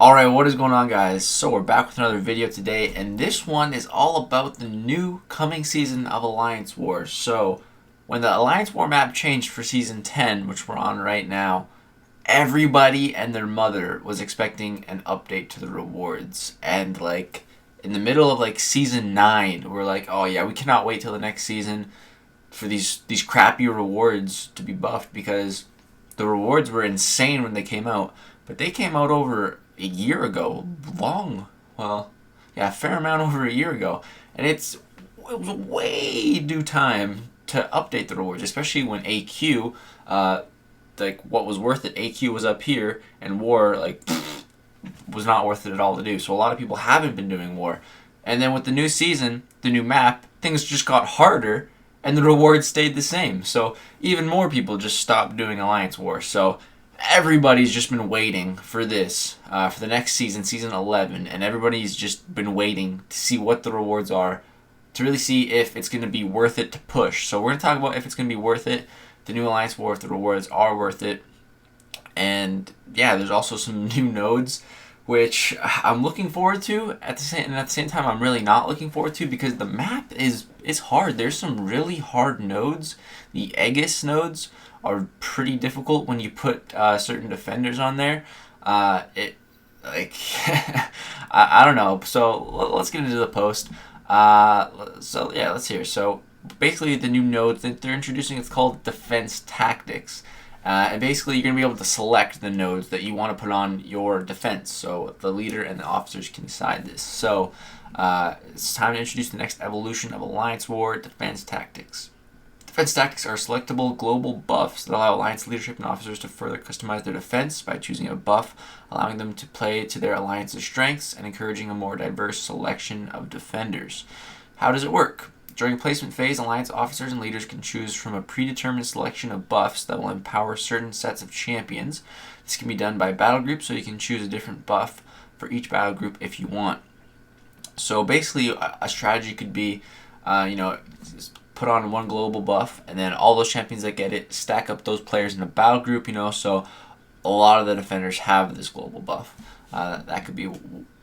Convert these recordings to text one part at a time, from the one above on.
Alright, what is going on, guys? So we're back with another video today, and this one is all about the new coming season of Alliance Wars. So when the Alliance War map changed for season 10, which we're on right now, everybody and their mother was expecting an update to the rewards. And like in the middle of like season 9, we're like, oh yeah, we cannot wait till the next season for these crappy rewards to be buffed, because the rewards were insane when they came out, but they came out over a year ago, a fair amount over a year ago, and it was way due time to update the rewards, especially when AQ, like what was worth it, AQ was up here, and War was not worth it at all to do. So a lot of people haven't been doing War, and then with the new season, the new map, things just got harder, and the rewards stayed the same. So even more people just stopped doing Alliance War. So everybody's just been waiting for this, for the next season, season 11, and everybody's just been waiting to see what the rewards are, to really see if it's going to be worth it to push. So we're going to talk about if it's going to be worth it, the new Alliance War, if the rewards are worth it. And yeah, there's also some new nodes, which I'm looking forward to, at the same time I'm really not looking forward to, because the map is hard. There's some really hard nodes. The Aegis nodes are pretty difficult when you put certain defenders on there. I don't know. So let's get into the post. So yeah, let's hear. So basically, the new nodes that they're introducing, it's called Defense Tactics. And basically, you're going to be able to select the nodes that you want to put on your defense. So the leader and the officers can decide this. So it's time to introduce the next evolution of Alliance War, Defense Tactics. Defense Tactics are selectable global buffs that allow Alliance leadership and officers to further customize their defense by choosing a buff, allowing them to play to their Alliance's strengths, and encouraging a more diverse selection of defenders. How does it work? During placement phase, Alliance officers and leaders can choose from a predetermined selection of buffs that will empower certain sets of champions. This can be done by battle group, so you can choose a different buff for each battle group if you want. So basically, a strategy could be, put on one global buff, and then all those champions that get it, stack up those players in a battle group, so a lot of the defenders have this global buff. That could be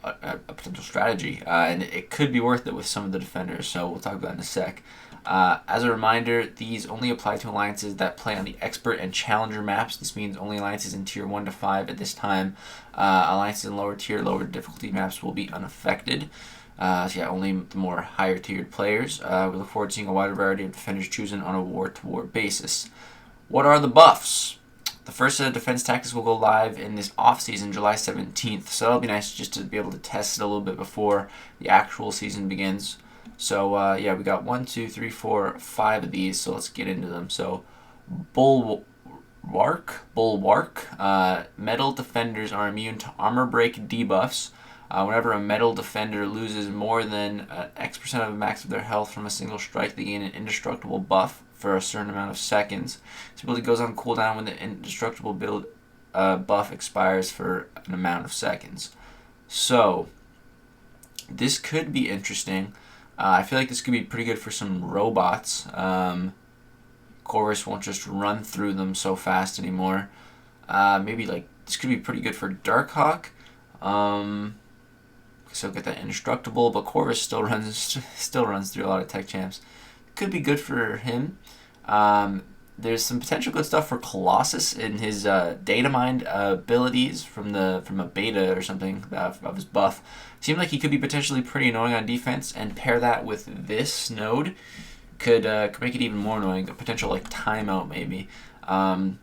a potential strategy, and it could be worth it with some of the defenders, so we'll talk about it in a sec. As a reminder, these only apply to alliances that play on the expert and challenger maps. This means only alliances in tier 1 to 5 at this time. Alliances in lower tier, lower difficulty maps will be unaffected. Only the more higher tiered players. We look forward to seeing a wider variety of defenders chosen on a war-to-war basis. What are the buffs? The first set of defense tactics will go live in this off-season, July 17th. So that'll be nice just to be able to test it a little bit before the actual season begins. So we got 1, 2, 3, 4, 5 of these. So let's get into them. So Bulwark. Metal defenders are immune to armor break debuffs. Whenever a metal defender loses more than X% of the max of their health from a single strike, they gain an indestructible buff for a certain amount of seconds. This ability goes on cooldown when the indestructible buff expires for an amount of seconds. So this could be interesting. I feel like this could be pretty good for some robots. Corvus won't just run through them so fast anymore. Maybe this could be pretty good for Darkhawk. So get that indestructible, but Corvus still runs through a lot of tech champs. Could be good for him. There's some potential good stuff for Colossus in his data mine abilities from a beta or something of his buff. Seemed like he could be potentially pretty annoying on defense, and pair that with this node could make it even more annoying. A potential timeout maybe. The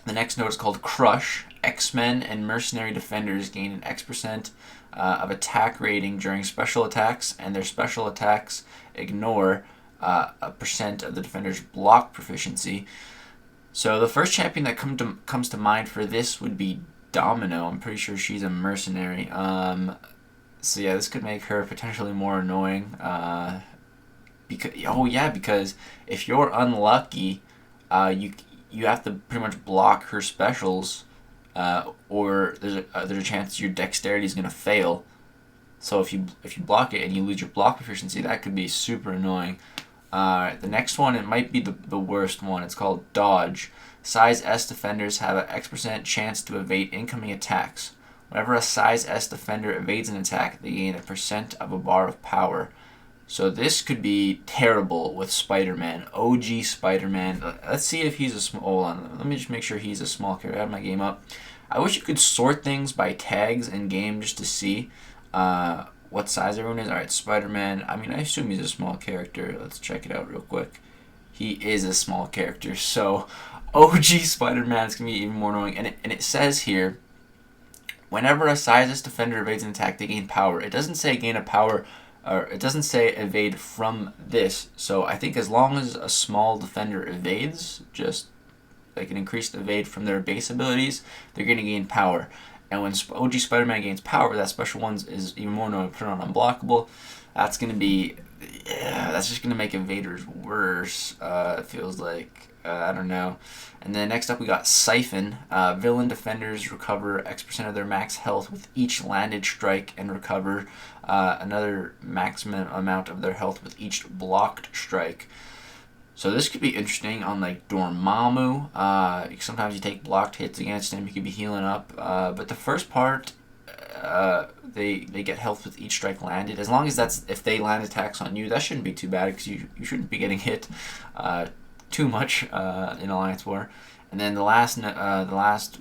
next node is called Crush. X-Men and mercenary defenders gain an X% of attack rating during special attacks, and their special attacks ignore a percent of the defender's block proficiency. So the first champion that comes to mind for this would be Domino. I'm pretty sure she's a mercenary. This could make her potentially more annoying. Because if you're unlucky, you have to pretty much block her specials, or there's a chance your dexterity is gonna fail. So if you block it and you lose your block proficiency, that could be super annoying. The next one, it might be the worst one. It's called Dodge. Size S defenders have an X% chance to evade incoming attacks. Whenever a size S defender evades an attack, they gain a percent of a bar of power. So this could be terrible with Spider-Man, OG Spider-Man. Let's see if he's a small. Hold on, let me just make sure he's a small character. I have my game up. I wish you could sort things by tags in game just to see what size everyone is. All right, Spider-Man. I mean, I assume he's a small character. Let's check it out real quick. He is a small character. So OG Spider-Man is gonna be even more annoying. And it says here, whenever a size S defender evades an attack, they gain power. It doesn't say gain a power. Or it doesn't say evade from this, so I think as long as a small defender evades, just like an increased evade from their base abilities, they're going to gain power. And when OG Spider-Man gains power, that special one is even more annoying. Put it on unblockable. That's going to be, that's just going to make invaders worse. It feels like, I don't know. And then next up we got Siphon. Villain defenders recover X% of their max health with each landed strike and recover another maximum amount of their health with each blocked strike. So this could be interesting on like Dormammu. Sometimes you take blocked hits against him, he could be healing up. But the first part, they get health with each strike landed. As long as if they land attacks on you, that shouldn't be too bad because you shouldn't be getting hit too much in Alliance War. And then the last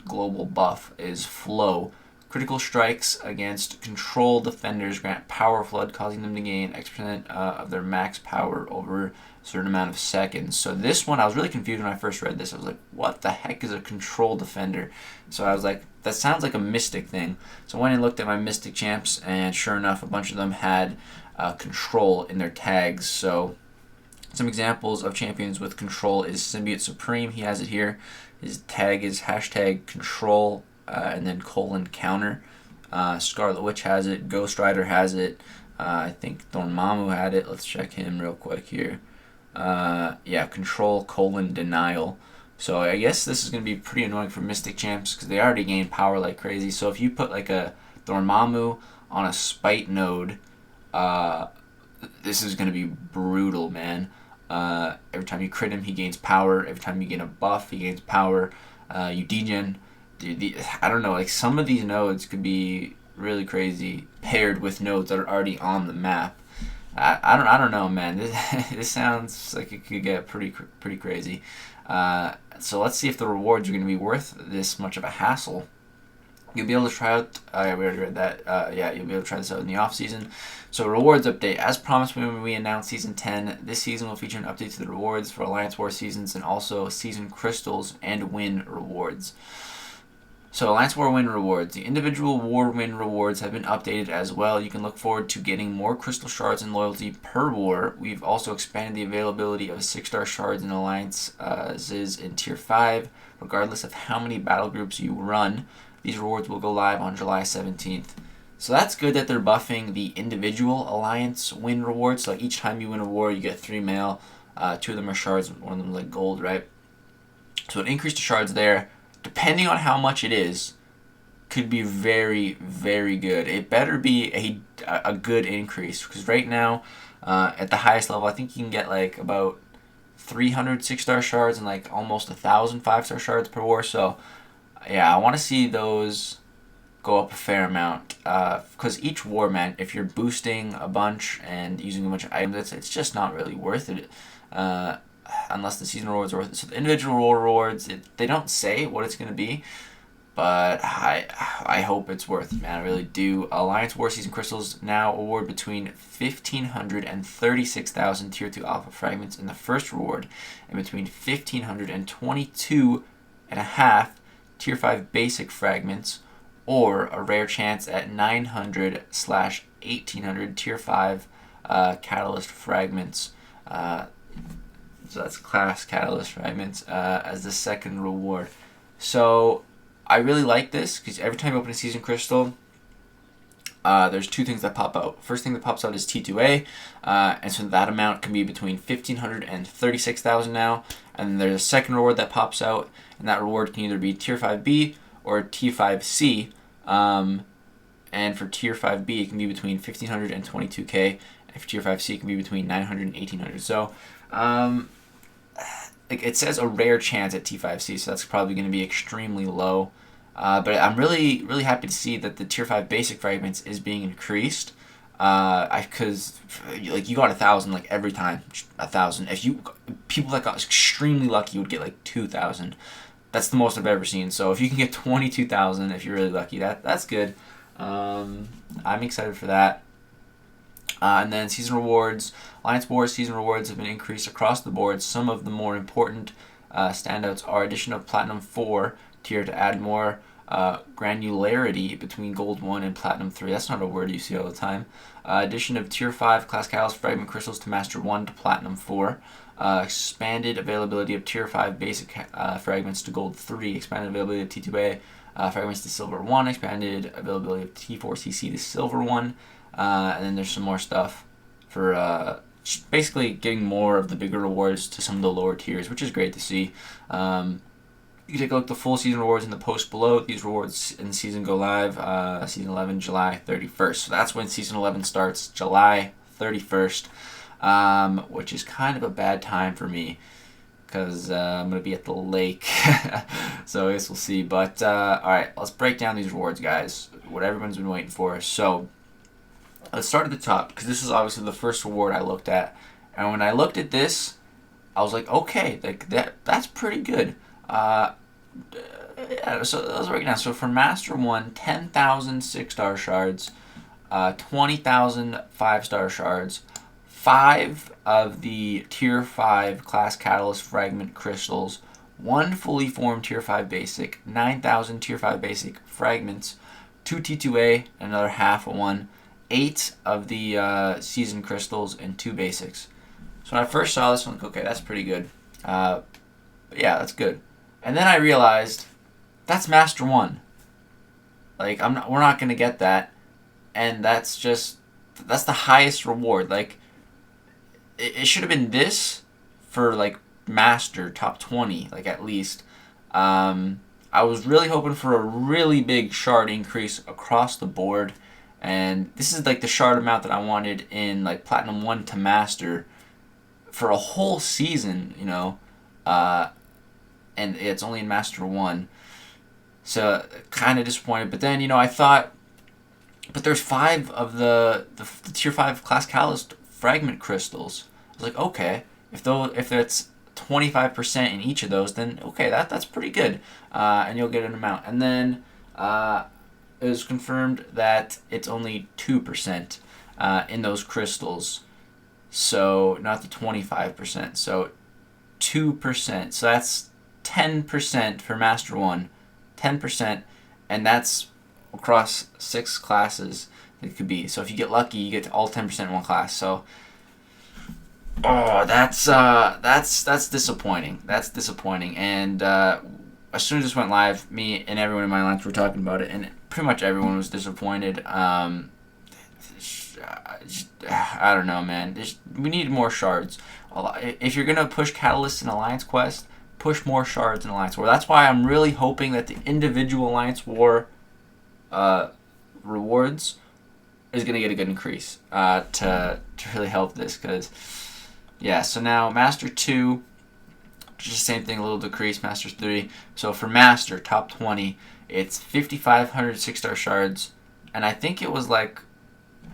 global buff is Flow. Critical strikes against control defenders grant power flood, causing them to gain X% of their max power over a certain amount of seconds. So this one, I was really confused when I first read this. I was like, what the heck is a control defender? So I was like, that sounds like a Mystic thing. So I went and looked at my Mystic champs, and sure enough, a bunch of them had control in their tags. So some examples of champions with control is Symbiote Supreme. He has it here. His tag is #control and then :counter. Scarlet Witch has it. Ghost Rider has it. I think Dormammu had it. Let's check him real quick here. Yeah, control : denial. So I guess this is going to be pretty annoying for Mystic champs because they already gain power like crazy. So if you put like a Dormammu on a Spite node, this is going to be brutal, man. Every time you crit him, he gains power. Every time you gain a buff, he gains power. You degen. I don't know, like some of these nodes could be really crazy paired with nodes that are already on the map. I don't know, man. This sounds like it could get pretty crazy. So let's see if the rewards are going to be worth this much of a hassle. You'll be able to try out. We already read that. Yeah, you'll be able to try this out in the off season. So rewards update, as promised when we announced season 10. This season will feature an update to the rewards for Alliance War seasons and also season crystals and win rewards. So Alliance War win rewards. The individual war win rewards have been updated as well. You can look forward to getting more crystal shards and loyalty per war. We've also expanded the availability of 6-star shards and alliances in tier 5, regardless of how many battle groups you run. These rewards will go live on July 17th. So that's good that they're buffing the individual alliance win rewards. So each time you win a war, you get 3 mail. 2 of them are shards, one of them is like gold, right? So an increase to shards there, depending on how much it is, could be very, very good. It better be a good increase because right now, at the highest level, I think you can get like about 300 6-star shards and like almost 1,000 5-star shards per war. So yeah, I want to see those go up a fair amount because each war, man, if you're boosting a bunch and using a bunch of items, it's just not really worth it unless the season rewards are worth it. So the individual rewards, they don't say what it's going to be, but I hope it's worth it, man. I really do. Alliance War Season Crystals now award between 1,500 and 36,000 Tier 2 Alpha Fragments in the first reward, and between 1,500 and 22.5 Tier 5 Basic Fragments, or a rare chance at 900/1,800 Tier 5 Catalyst Fragments. So that's class Catalyst Fragments as the second reward. So I really like this because every time you open a Season Crystal, there's 2 things that pop out. First thing that pops out is T2A, and so that amount can be between 1,500 and 36,000 now. And then there's a second reward that pops out, and that reward can either be Tier 5B or T5C. And for Tier 5B, it can be between 1,500 and 22k, and for Tier 5C, it can be between 900 and 1,800. So, it says a rare chance at T5C, so that's probably going to be extremely low. But I'm really happy to see that the tier 5 basic fragments is being increased. Because like you got 1,000 like every time, 1,000. People that got extremely lucky would get like 2,000. That's the most I've ever seen. So if you can get 22,000, if you're really lucky, that's good. I'm excited for that. And then season rewards, Alliance Wars season rewards have been increased across the board. Some of the more important standouts are addition of Platinum 4 tier to add more granularity between Gold 1 and Platinum 3. That's not a word you see all the time. Addition of Tier 5 Class Catalyst Fragment Crystals to Master 1 to Platinum 4. Expanded availability of Tier 5 Basic Fragments to Gold 3. Expanded availability of T2A Fragments to Silver 1. Expanded availability of T4CC to Silver 1. And then there's some more stuff for basically getting more of the bigger rewards to some of the lower tiers, which is great to see. You can take a look at the full season rewards in the post below. These rewards in the season go live season 11, July 31st. So that's when season 11 starts, July 31st, which is kind of a bad time for me because I'm going to be at the lake. So I guess we'll see. But all right, let's break down these rewards, guys, what everyone's been waiting for. So let's start at the top because this is obviously the first reward I looked at. And when I looked at this, I was like, okay, like that's pretty good. Yeah, so let's break it down. So for Master 1, 10,000 6-star shards, 20,000 5-star shards, 5 of the Tier 5 Class Catalyst Fragment Crystals, 1 fully formed Tier 5 Basic, 9,000 Tier 5 Basic Fragments, 2 T2A, another half of 1, 8 of the Season Crystals, and 2 Basics. So when I first saw this, I'm like, okay, that's pretty good. Yeah, that's good. And then I realized that's Master 1. Like we're not gonna get that, and that's the highest reward. Like it should have been this for like Master top 20, like at least. I was really hoping for a really big shard increase across the board, and this is like the shard amount that I wanted in like Platinum 1 to Master for a whole season, you know. And it's only in Master 1. So, kind of disappointed. But then, you know, I thought, but there's 5 of the Tier 5 Class Catalyst Fragment Crystals. I was like, okay, if it's 25% in each of those, then okay, that's pretty good. And you'll get an amount. And then it was confirmed that it's only 2% in those crystals. So, not the 25%. So, 2%. So, that's 10% for Master 1, 10%, and that's across 6 classes it could be. So if you get lucky, you get all 10% in one class. So, that's disappointing. That's disappointing. And as soon as this went live, me and everyone in my alliance were talking about it, and pretty much everyone was disappointed. I don't know, man. We need more shards. If you're gonna push Catalyst in Alliance Quest, push more shards in Alliance War. That's why I'm really hoping that the individual Alliance War rewards is going to get a good increase to really help this. Because, yeah, so now Master 2, just the same thing, a little decrease. Master 3. So for Master, top 20, it's 5,500 6-star shards. And I think it was like,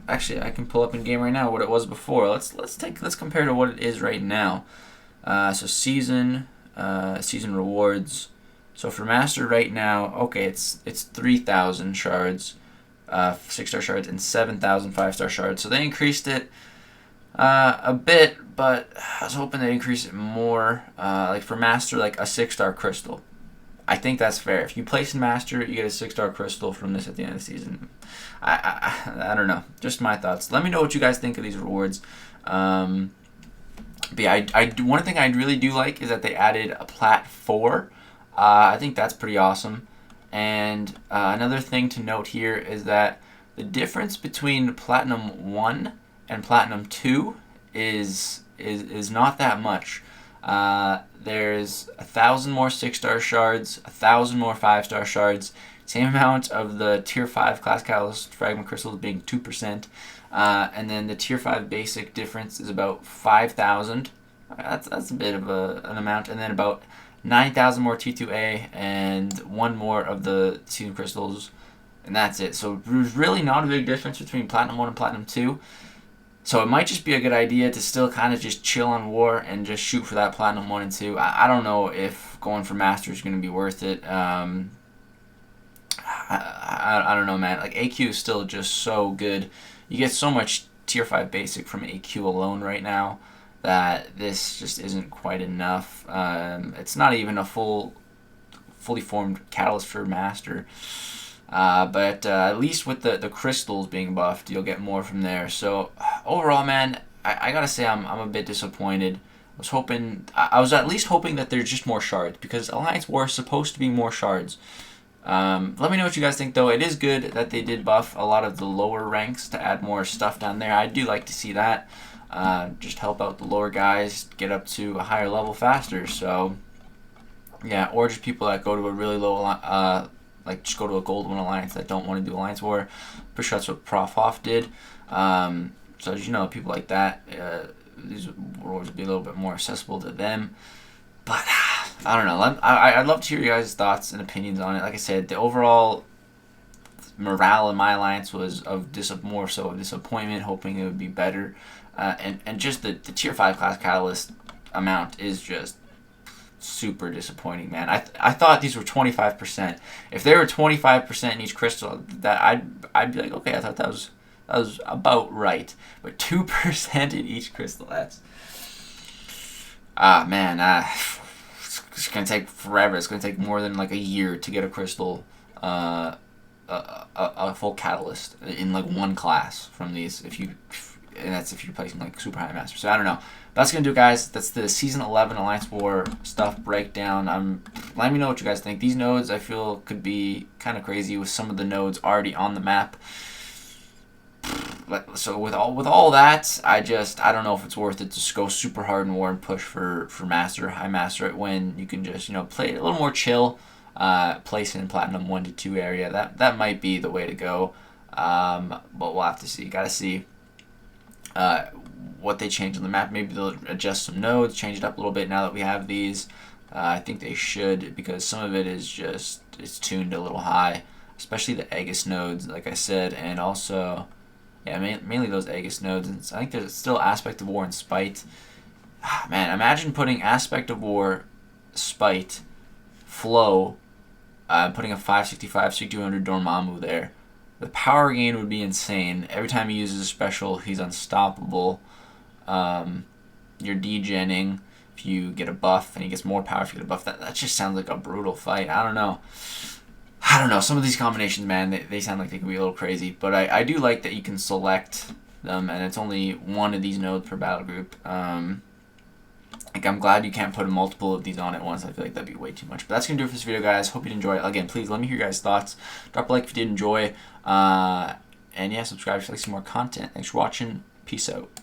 actually, I can pull up in game right now what it was before. Let's compare to what it is right now. So season rewards. So for Master right now, okay, it's 3,000 shards, 6-star shards, and 7,000 5-star shards. So they increased it a bit, but I was hoping they'd increase it more. Like for Master, like a 6-star crystal. I think that's fair. If you place in Master, you get a 6-star crystal from this at the end of the season. I don't know. Just my thoughts. Let me know what you guys think of these rewards. But yeah, one thing I really do like is that they added a Plat 4. I think that's pretty awesome. And another thing to note here is that the difference between Platinum 1 and Platinum 2 is not that much. There's 1,000 more 6-star shards, 1,000 more 5-star shards, same amount of the Tier 5 Class Catalyst Fragment Crystals being 2%. And then the Tier 5 Basic difference is about 5,000. That's a bit of an amount. And then about 9,000 more T2A, and 1 more of the season crystals, and that's it. So there's really not a big difference between Platinum 1 and Platinum 2. So it might just be a good idea to still kind of just chill on War and just shoot for that Platinum 1 and 2. I don't know if going for Master is going to be worth it. I don't know, man. Like, AQ is still just so good. You get so much Tier 5 basic from AQ alone right now that this just isn't quite enough. It's not even a fully formed Catalyst for Master. But at least with the crystals being buffed, you'll get more from there. So overall, man, I gotta say I'm a bit disappointed. I was at least hoping that there's just more shards, because Alliance War is supposed to be more shards. Let me know what you guys think, though. It is good that they did buff a lot of the lower ranks to add more stuff down there. I do like to see that. Just help out the lower guys get up to a higher level faster. So yeah, or just people that go to a really low like just go to a Gold 1 Alliance that don't want to do Alliance War. Pretty sure that's what Prof Hoff did. So as you know, people like that, these wars would be a little bit more accessible to them. But I don't know. I'd love to hear you guys' thoughts and opinions on it. Like I said, the overall morale in my alliance was more so of disappointment, hoping it would be better. And just the Tier 5 class Catalyst amount is just super disappointing, man. I thought these were 25%. If they were 25% in each crystal, that I'd be like, okay, I thought that was about right. But 2% in each crystal, that's man, it's gonna take forever. It's gonna take more than like a year to get a crystal, a full Catalyst in like one class from these. And that's if you're placing like super high master. So I don't know. That's gonna do it, guys. That's the season 11 Alliance War stuff breakdown. Let me know what you guys think. These nodes I feel could be kind of crazy with some of the nodes already on the map. So with all that, I don't know if it's worth it to just go super hard in War and push for master, high master it, when you can just play it a little more chill, place it in Platinum 1 to 2 area. That might be the way to go. But we'll have to see. Gotta see what they change on the map. Maybe they'll adjust some nodes, change it up a little bit now that we have these. I think they should, because some of it is it's tuned a little high, especially the Aegis nodes, like I said, and also, yeah, mainly those Aegis nodes. And I think there's still Aspect of War and Spite. Man, imagine putting Aspect of War, Spite, Flow, putting a 565, 6200 Dormammu there. The power gain would be insane. Every time he uses a special, he's unstoppable. You're degenning if you get a buff, and he gets more power if you get a buff. That just sounds like a brutal fight. I don't know. Some of these combinations, man, they sound like they could be a little crazy. But I do like that you can select them, and it's only one of these nodes per battle group. Like, I'm glad you can't put multiple of these on at once. I feel like that'd be way too much. But that's going to do it for this video, guys. Hope you did enjoy it. Again, please let me hear your guys' thoughts. Drop a like if you did enjoy. And yeah, subscribe if you like some more content. Thanks for watching. Peace out.